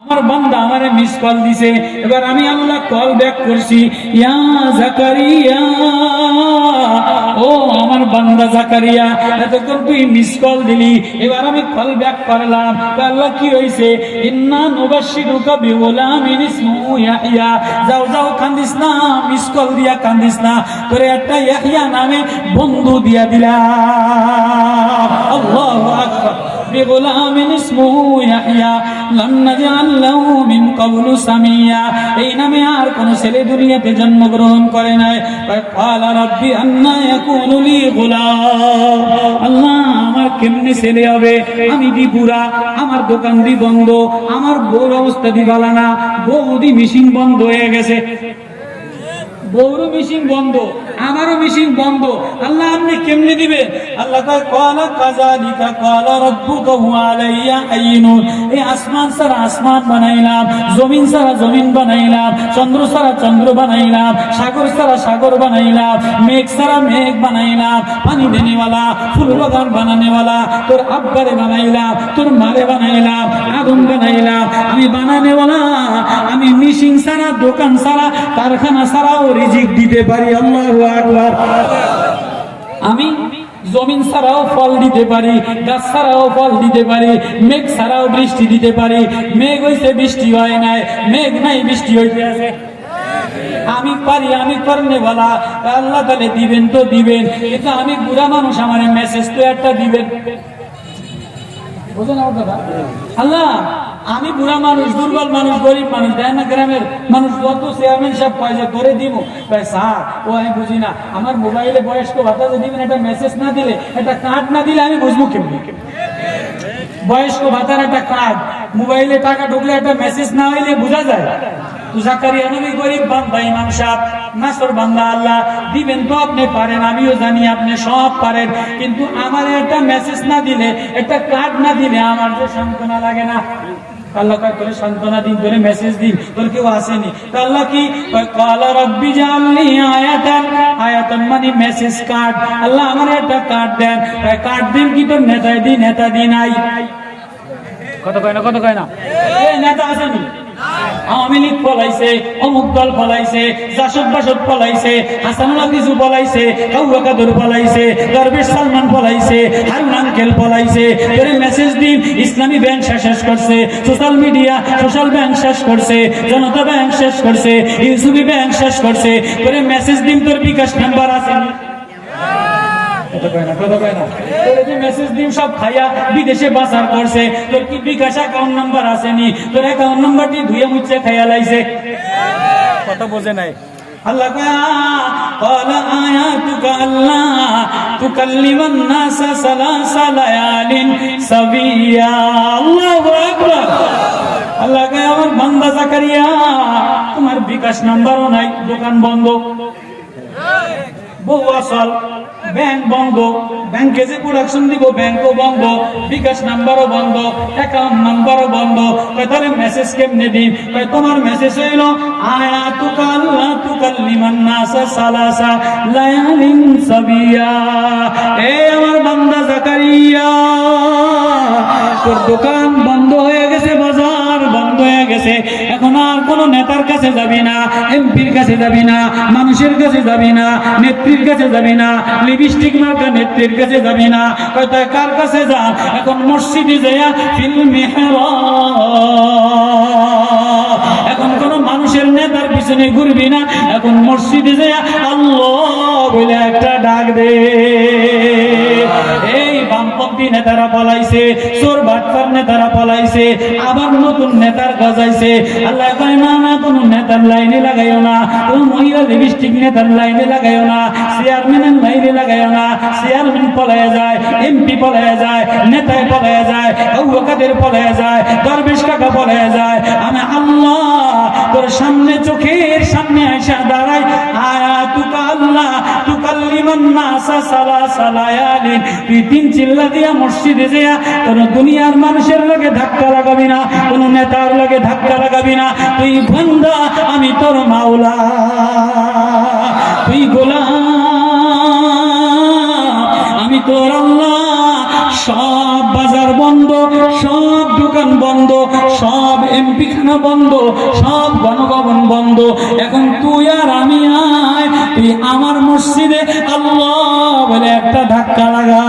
আমার বান্দা আমারে মিস কল দিছে, এবার আমি আল্লাহ কল ব্যাক করছি, ইয়া জাকারিয়া, ও আমার বান্দা জাকারিয়া, এতক্ষণ তুই মিস কল দিলি, এবার আমি কল ব্যাক করলাম। আল্লাহ কি হইছে? ইন্না নুবাশশিরুকা বিগুলামিন ইসমুহু ইয়াহইয়া। যাও যাও, কান্দিস না, মিস কল দিয়া কান্দিস না, করে একটা ইয়াহইয়া নামে বন্ধু দিয়া দিলাম। আল্লাহু আকবার। বিগুলামিন ইসমুহু ইয়াহইয়া লাম নাজআল লাহু মিন ক্বাবলু সামিয়া। এই নামে আর কোন ছেলে দুনিয়াতে জন্মগ্রহণ করে নাই। ক্বালা রাব্বি আন্না ইয়াকুনু লি গুলাম। আল্লাহ, আমার কেমনে ছেলে হবে? আমি দি বুড়া, আমার দোকান দি বন্ধ, আমার বউর অবস্থা দি ভালো না, বৌদি মেশিন বন্ধ হয়ে গেছে, বউরও মেশিন বন্ধ, আমারও মেশিন বন্ধ। আল্লাহ আপনি কেমনে দিবেন? আল্লাহ কয় ক্বালা কাযালিকা ক্বালা রাব্বুকা হুয়া আলাইয়া হাইয়ুন। এই আসমান ছাড়া আসমান বানাইলাম, জমিন ছাড়া জমিন বানাইলাম, চন্দ্র ছাড়া চন্দ্র বানাইলাম, সাগর ছাড়া সাগর বানাইলাম, মেঘ ছাড়া মেঘ বানাইলাম, পানি দেনেওয়ালা, ফুল বাগান বানানেওয়ালা, তোর আব্বারে বানাইলাম, তোর মারে বানাইলাম, আগুন বানাইলাম, আমি বানানেওয়ালা। আমি মেশিন ছাড়া, দোকান ছাড়া, কারখানা ছাড়াও রিজিক দিতে পারি। আল্লাহু আকবার। আমি জমিন ছাড়াও ফল দিতে পারি, গাছ ছাড়াও ফল দিতে পারি, মেঘ ছাড়াও বৃষ্টি দিতে পারি। মেঘ হইছে, বৃষ্টি হয় নাই, মেঘ নাই, বৃষ্টি হইতে আছে। আমি পারি, আমি করনে বলা। আল্লাহ তাহলে দিবেন তো দিবেন, কিন্তু আমি বুড়া মানুষ, আমার মেসেজ তো একটা দিবেন। বুঝলেন দাদা? আল্লাহ, আমি বুড়া মানুষ, দুর্বল মানুষ, গরিব মানুষ, দেয় না গ্রামের মানুষ, যত চেয়ারম্যান সাহেব পয়সা করে দিব। ভাই স্যার, ও আমি বুঝি না, আমার মোবাইলে বয়স্ক ভাতা যে দিবেন, একটা মেসেজ না দিলে, একটা কার্ড না দিলে আমি বুঝবো কেমনি? বয়স্ক ভাতার একটা কার্ড, মোবাইলে টাকা ঢুকলে একটা মেসেজ না হইলে বোঝা যায়। জাকারিয়া নবী গরিব বান্দা, ইমাম সাহেব নাসর বান্দা। আল্লাহ দিবেন তো আপনি পারেন, আমিও জানি আপনি সব পারেন, কিন্তু আমার একটা মেসেজ না দিলে, একটা কার্ড না দিলে আমার যে সান্ত্বনা লাগে না। আল্লাহ কয় তোরে সান্ত্বনা দিন, তোরে মেসেজ দিন, তোর কেউ আসেনি। আল্লাহ কি ক্বালা রাব্বি জাআলনি আয়াতান। আয়াতান মানে মেসেজ কার্ড। আল্লাহ আমার একটা কার্ড দেন। কার্ড দিন কি তোর নেতায় দিন, নেতা দিন নাই। কত কয় না, কত কয় না, এই নেতা আসেনি। আওয়ামী লীগ ফলাইছে, অমুক দল ফলাইছে, জাসদ বাসদ ফলাইছে, হাসানুল কিছু ফলাইছে, কাউয়া কাদর ফলাইছে, দরবেশ সালমান ফলাইছে, হারুন আঙ্কেল ফলাইছে। তোরে মেসেজ দিন, ইসলামী ব্যাংক শেষ করছে, সোশ্যাল মিডিয়া, সোশ্যাল ব্যাংক শেষ করছে, জনতা ব্যাংক শেষ করছে, ইউসুফি ব্যাংক শেষ করছে। তোরে মেসেজ দিন, তোর বিকাশ নাম্বার আছে? মেসেজ দিন সব খাইয়া বিদেশে বাজার করছে, তোর কি বিকাশ অ্যাকাউন্ট নাম্বার আসেনি? তোর অ্যাকাউন্ট নাম্বারটি ধুয়ে মুছে খাইয়া লাইছে। কথা বোঝে নাই। আল্লাহ ক্বালা আয়াতুকা আল্লা তুকাল্লিমান নাসা সালাসা লায়ালিন সাবিয়া। আল্লাহু আকবার। আল্লাহ কয় আমার বান্দা জাকারিয়া, তোমার বিকাশ নাম্বারও নাই, দোকান বন্ধ, বউ আসল, ব্যাংক বন্ধ, ব্যাংকে যে প্রোডাকশন দিব ব্যাংকও বন্ধ, বিকাশ নাম্বারও বন্ধ, অ্যাকাউন্ট নাম্বারও বন্ধ। তাহলে মেসেজ কেমনে দিই? তোমার মেসেজ হইল আয়াতুকা আল্লা তুকাল্লিমান নাসা সালাসা লায়ালিন সাবিয়া। এই আমার বান্দা জাকারিয়া, তোর দোকান বন্ধ হয়ে গেছে, বাজার বন্ধ হয়ে গেছে, এখন আর কোন নেতার কাছে যাবি না, এমপির কাছে যাবি না, মানুষের কাছে যাবি না, নেত্রীর কাছে যাবি না, লিপস্টিক মার্কা নেত্রীর কাছে যাবি না। কার কাছে যা? এখন মসজিদে যাইয়া ফিল মিহরাব। এখন কোন মানুষের নেতার পিছনে ঘুরবি না, এখন মসজিদে যাইয়া আল্লাহ বলে একটা ডাক দে। এই বামপন্থী নেতারা পলাইছে, চোর বাটপার নেতারা পলাইছে, আবার নতুন নেতার গজাইছে। আল্লাহ কয় না না, কোন নেতার লাইনে লাগাইও না, কোন মহিলা লিপস্টিক নেতার লাইনে লাগাইও না, চেয়ারম্যানের লাইনে লাগাইও না। চেয়ারম্যান পলাইয়া যায়, এমপি পলাইয়া যায়, নেতায় পলাইয়া যায়, কাদের পলাইয়া যায়, দরবেশ কাকা পলাইয়া যায়। আমি আল্লাহ তোর সামনে, চোখের সামনে আইসা দাঁড়াই। আয়াতুকা আল্লাহ তুকাল্লিমান নাসা সালাসা লায়ালিন। তুই তিন চিল্লা দিয়া মসজিদে যাইয়া কোন দুনিয়ার মানুষের লগে ধাক্কা লাগাবি না, কোন নেতার লগে ধাক্কা লাগাবি না। তুই বান্দা, আমি তোর মাওলা, তুই গোলাম, আমি তোর আল্লাহ। সব বাজার বন্ধ, সব দোকান দোকান বন্ধ, সব এমপি খানা বন্ধ, সব গণভবন বন্ধ। এখন তুই আর আমি আয়, তুই আমার মসজিদে আল্লাহ বলে একটা ধাক্কা লাগা।